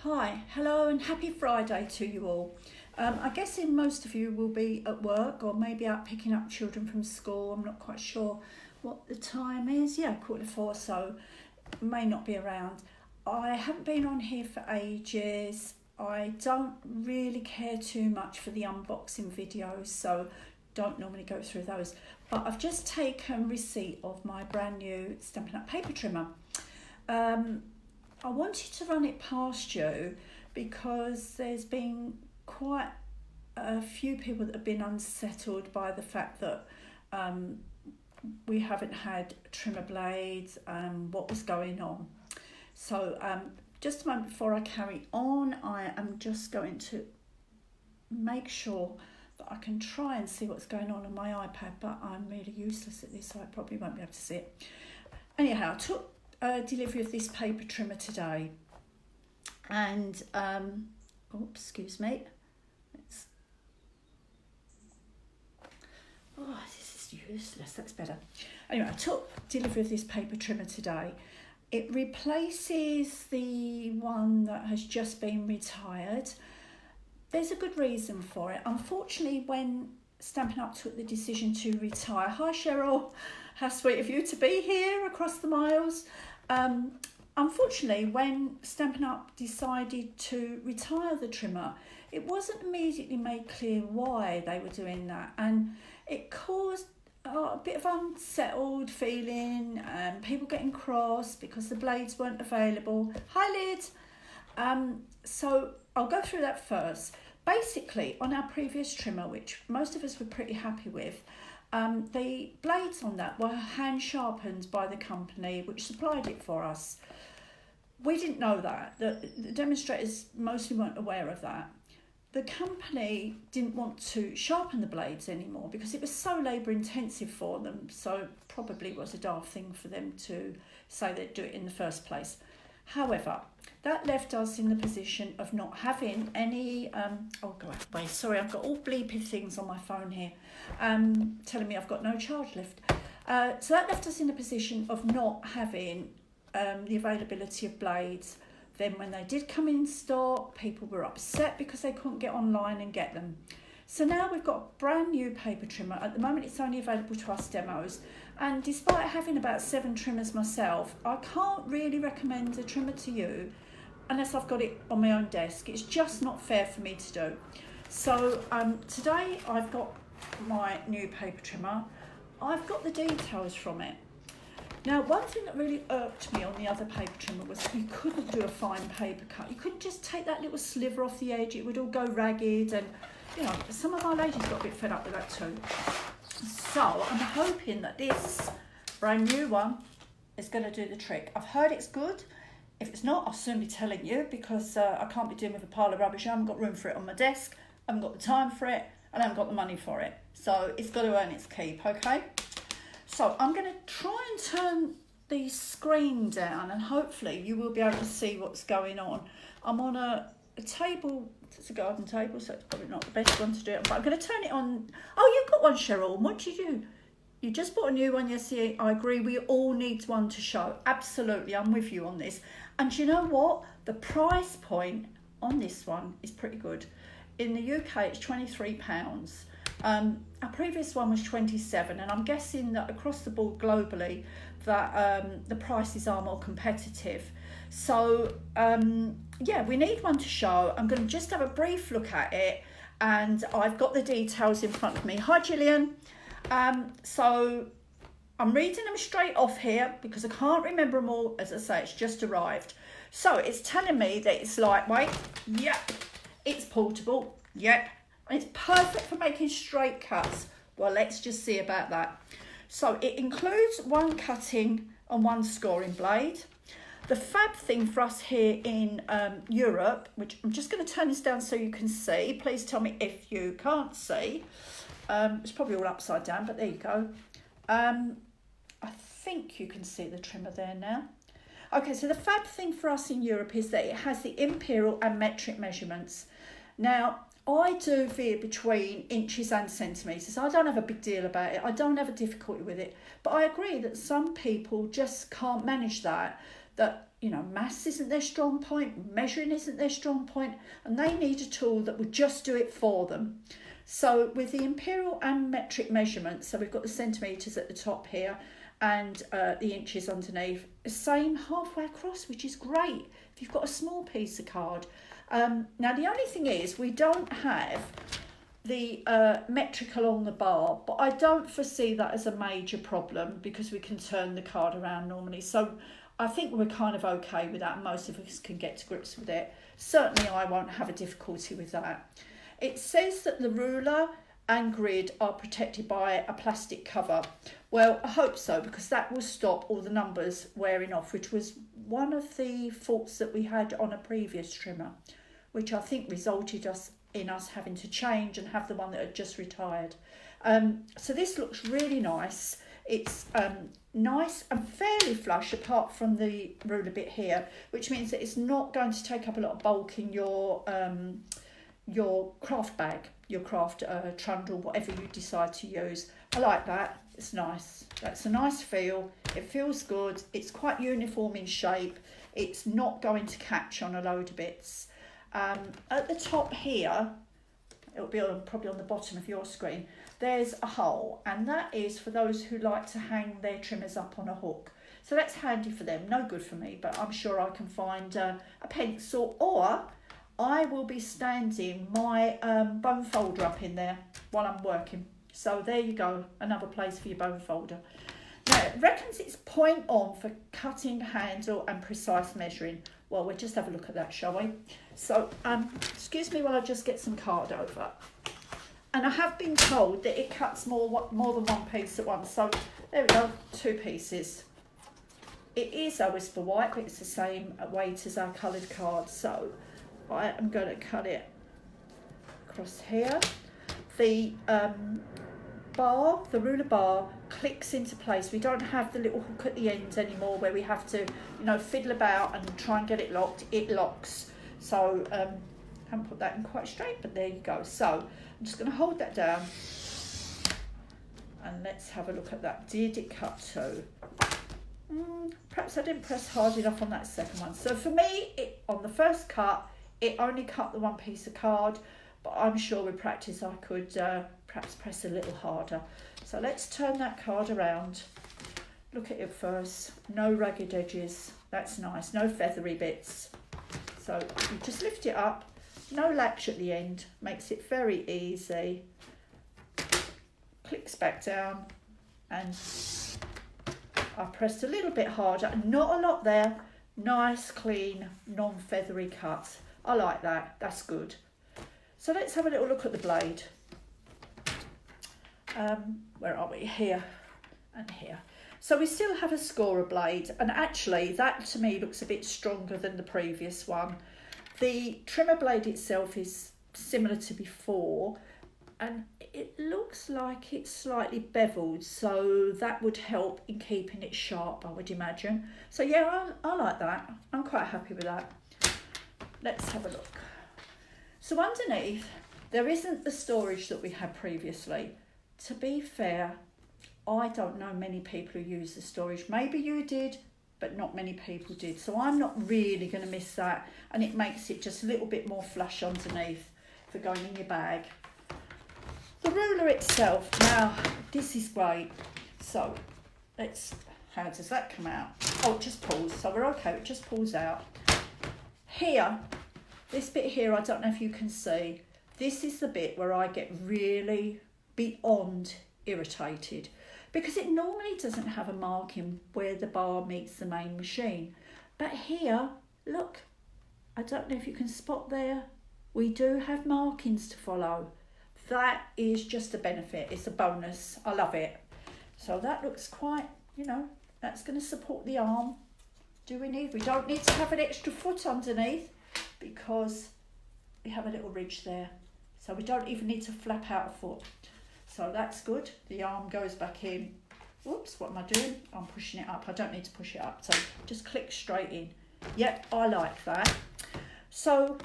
Hi, hello and happy Friday to you all. I guess most of you will be at work or maybe out picking up children from school. I'm not quite sure what the time is. Yeah, 4:45, so may not be around. I haven't been on here for ages. I don't really care too much for the unboxing videos, so don't normally go through those. But I've just taken receipt of my brand new Stampin' Up paper trimmer. I wanted to run it past you because there's been quite a few people that have been unsettled by the fact that we haven't had trimmer blades and what was going on. So just a moment before I carry on, I am just going to make sure that I can try and see what's going on my iPad, but I'm really useless at this, so I probably won't be able to see it. Anyhow, I took delivery of this paper trimmer today, and excuse me, this is useless, that's better. Anyway, I took delivery of this paper trimmer today. It replaces the one that has just been retired. There's a good reason for it. Unfortunately, when Stampin' Up took the decision to retire, hi Cheryl, how sweet of you to be here across the miles. Unfortunately, when Stampin' Up decided to retire the trimmer, it wasn't immediately made clear why they were doing that, and it caused a bit of unsettled feeling and people getting cross because the blades weren't available. Hi Lid. So I'll go through that first. Basically, on our previous trimmer, which most of us were pretty happy with, the blades on that were hand sharpened by the company which supplied it for us. We didn't know that. The demonstrators mostly weren't aware of that. The company didn't want to sharpen the blades anymore because it was so labour intensive for them, so probably was a daft thing for them to say they'd do it in the first place. However, that left us in the position of not having any, sorry, I've got all bleepy things on my phone here, telling me I've got no charge left. So that left us in a position of not having the availability of blades. Then when they did come in stock, people were upset because they couldn't get online and get them. So now we've got a brand new paper trimmer. At the moment it's only available to us demos, and despite having about 7 trimmers myself, I can't really recommend a trimmer to you unless I've got it on my own desk. It's just not fair for me to do. So today I've got my new paper trimmer. I've got the details from it. Now, one thing that really irked me on the other paper trimmer was you couldn't do a fine paper cut. You couldn't just take that little sliver off the edge. It would all go ragged, and you know, some of our ladies got a bit fed up with that too. So I'm hoping that this brand new one is going to do the trick. I've heard it's good. If it's not, I'll soon be telling you, because I can't be doing with a pile of rubbish. I haven't got room for it on my desk. I haven't got the time for it, and I haven't got the money for it. So it's got to earn its keep, okay? So I'm going to try and turn the screen down, and hopefully you will be able to see what's going on. I'm on a table. It's a garden table, so it's probably not the best one to do it, but I'm going to turn it on. Oh, you've got one, Cheryl. What did you do? You just bought a new one. Yes, yeah, I agree. We all need one to show. Absolutely, I'm with you on this. And you know what? The price point on this one is pretty good. In the UK, it's £23. Our previous one was 27, and I'm guessing that across the board globally that the prices are more competitive. So yeah, we need one to show. I'm going to just have a brief look at it, and I've got the details in front of me. Hi Gillian. So I'm reading them straight off here because I can't remember them all. As I say, it's just arrived. So it's telling me that it's lightweight. Yep. It's portable. Yep. And it's perfect for making straight cuts. Well, let's just see about that. So it includes one cutting and one scoring blade. The fab thing for us here in Europe, which I'm just going to turn this down so you can see. Please tell me if you can't see. It's probably all upside down, but there you go. I think you can see the trimmer there now. Okay, so the fab thing for us in Europe is that it has the imperial and metric measurements. Now, I do veer between inches and centimetres. I don't have a big deal about it. I don't have a difficulty with it. But I agree that some people just can't manage that you know, maths isn't their strong point, measuring isn't their strong point, and they need a tool that will just do it for them. So with the imperial and metric measurements, so we've got the centimetres at the top here and the inches underneath, same halfway across, which is great if you've got a small piece of card. Now the only thing is we don't have the metric along the bar, but I don't foresee that as a major problem because we can turn the card around normally. So I think we're kind of okay with that. Most of us can get to grips with it. Certainly I won't have a difficulty with that. It says that the ruler and grid are protected by a plastic cover. Well, I hope so, because that will stop all the numbers wearing off, which was one of the faults that we had on a previous trimmer, which I think resulted in us having to change and have the one that had just retired. So this looks really nice. It's nice and fairly flush apart from the ruler bit here, which means that it's not going to take up a lot of bulk in your craft bag, your craft trundle, whatever you decide to use. I like that. It's nice. That's a nice feel. It feels good. It's quite uniform in shape. It's not going to catch on a load of bits. At the top here, it'll be probably on the bottom of your screen, there's a hole, and that is for those who like to hang their trimmers up on a hook. So that's handy for them. No good for me, but I'm sure I can find a pencil, or I will be standing my bone folder up in there while I'm working. So there you go, another place for your bone folder. Now, it reckons it's point on for cutting, handle and precise measuring. Well, we'll just have a look at that, shall we? So, excuse me while I just get some card over. And I have been told that it cuts more than one piece at once. So there we go, 2 pieces. It is a whisper white, but it's the same weight as our coloured card. So I am going to cut it across here. The bar, the ruler bar, clicks into place. We don't have the little hook at the end anymore where we have to, you know, fiddle about and try and get it locked. It locks. So I haven't put that in quite straight, but there you go. So I'm just going to hold that down and let's have a look at that. Did it cut to? Perhaps I didn't press hard enough on that second one. So for me, on the first cut, it only cut the one piece of card, but I'm sure with practice I could perhaps press a little harder. So let's turn that card around. Look at it first. No ragged edges. That's nice. No feathery bits. So you just lift it up. No latch at the end. Makes it very easy. Clicks back down. And I pressed a little bit harder. Not a lot there. Nice, clean, non-feathery cut. I like that. That's good. So let's have a little look at the blade. Where are we? Here and here. So we still have a scorer blade, and actually that to me looks a bit stronger than the previous one. The trimmer blade itself is similar to before, and it looks like it's slightly beveled, so that would help in keeping it sharp, I would imagine. So yeah, I like that. I'm quite happy with that. Let's have a look. So underneath, there isn't the storage that we had previously. To be fair, I don't know many people who use the storage. Maybe you did, but not many people did. So I'm not really going to miss that. And it makes it just a little bit more flush underneath for going in your bag. The ruler itself, now this is great. So how does that come out? Oh, it just pulls. So we're okay, it just pulls out. Here, this bit here, I don't know if you can see. This is the bit where I get really beyond irritated, because it normally doesn't have a marking where the bar meets the main machine. But here, look, I don't know if you can spot there, we do have markings to follow. That is just a benefit, it's a bonus, I love it. So that looks quite, you know, that's going to support the arm. We don't need to have an extra foot underneath because we have a little ridge there. So we don't even need to flap out a foot. So that's good. The arm goes back in. Whoops, what am I doing? I'm pushing it up. I don't need to push it up. So just click straight in. Yep, I like that. So,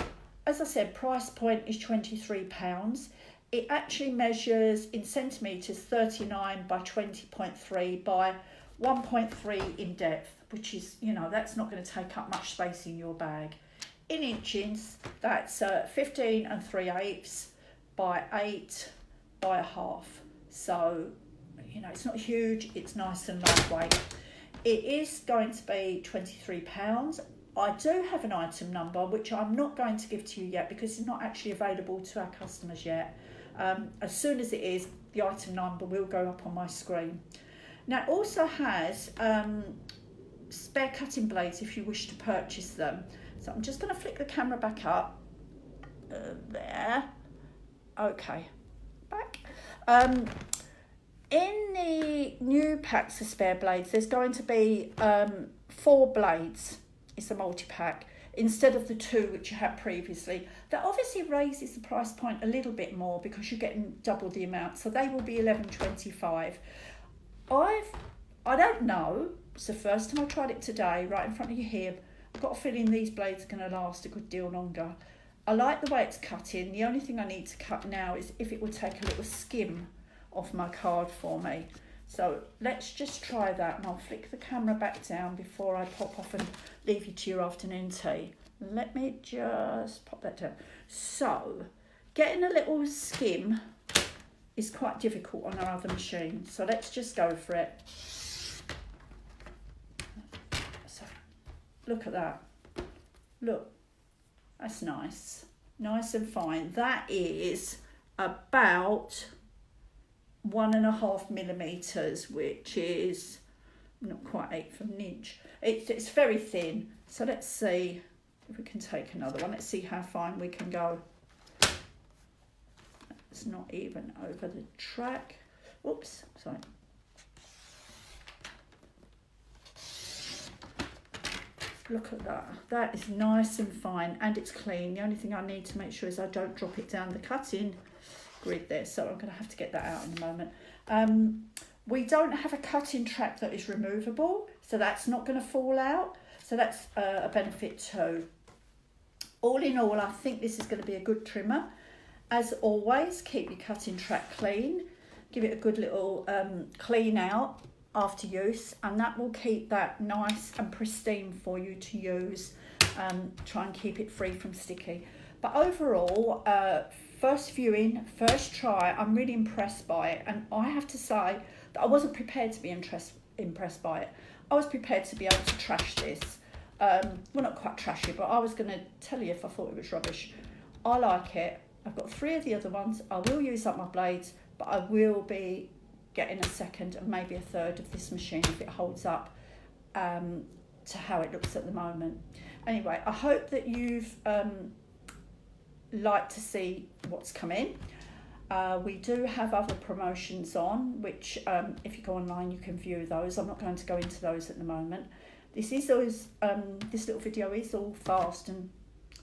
as I said, price point is £23. It actually measures in centimetres 39 by 20.3 by 1.3 in depth. which is, you know, that's not going to take up much space in your bag. In inches, that's 15 3/8 by 8 by a half. So, you know, it's not huge, it's nice and lightweight. It is going to be £23. I do have an item number, which I'm not going to give to you yet because it's not actually available to our customers yet. As soon as it is, the item number will go up on my screen. Now, it also has spare cutting blades if you wish to purchase them. So I'm just going to flick the camera back up. There. Okay. Back. In the new packs of spare blades, there's going to be 4 blades. It's a multi-pack instead of the 2 which you had previously. That obviously raises the price point a little bit more because you're getting double the amount. So they will be $11.25. I don't know. It's the first time I tried it today, right in front of you here. I've got a feeling these blades are going to last a good deal longer. I like the way it's cutting. The only thing I need to cut now is if it would take a little skim off my card for me. So let's just try that, and I'll flick the camera back down before I pop off and leave you to your afternoon tea. Let me just pop that down. So getting a little skim is quite difficult on our other machine. So let's just go for it. So look at that. Look, that's nice. Nice and fine. That is about 1.5 millimeters, which is not quite 1/8 of an inch. It's very thin. So let's see if we can take another one. Let's see how fine we can go. It's not even over the track. Oops, sorry. Look at that. That is nice and fine, and it's clean. The only thing I need to make sure is I don't drop it down the cutting grid there, so I'm going to have to get that out in a moment. We don't have a cutting track that is removable, so that's not going to fall out, so that's a benefit too. All in all, I think this is going to be a good trimmer. As always, keep your cutting track clean, give it a good little clean out after use, and that will keep that nice and pristine for you to use. Try and keep it free from sticky. But overall, first viewing, first try, I'm really impressed by it, and I have to say that I wasn't prepared to be impressed by it. I was prepared to be able to trash this. Well, not quite trash it, but I was going to tell you if I thought it was rubbish. I like it. I've got 3 of the other ones. I will use up my blades, but I will be getting a second and maybe a third of this machine if it holds up to how it looks at the moment. Anyway, I hope that you've liked to see what's come in. We do have other promotions on, which if you go online you can view those. I'm not going to go into those at the moment. This little video is all fast and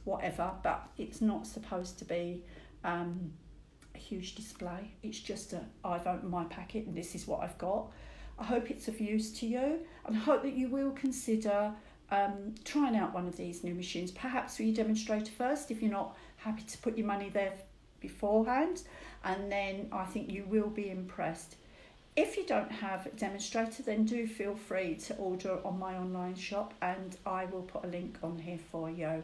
whatever, but it's not supposed to be a huge display. It's just I've opened my packet and this is what I've got. I hope it's of use to you, and I hope that you will consider trying out one of these new machines, perhaps for your demonstrator first if you're not happy to put your money there beforehand, and then I think you will be impressed. If you don't have a demonstrator, then do feel free to order on my online shop, and I will put a link on here for you.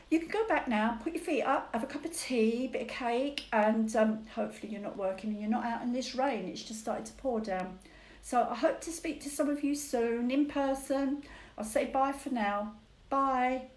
You can go back now, put your feet up, have a cup of tea, bit of cake, and hopefully you're not working and you're not out in this rain. It's just started to pour down. So I hope to speak to some of you soon in person. I'll say bye for now. Bye.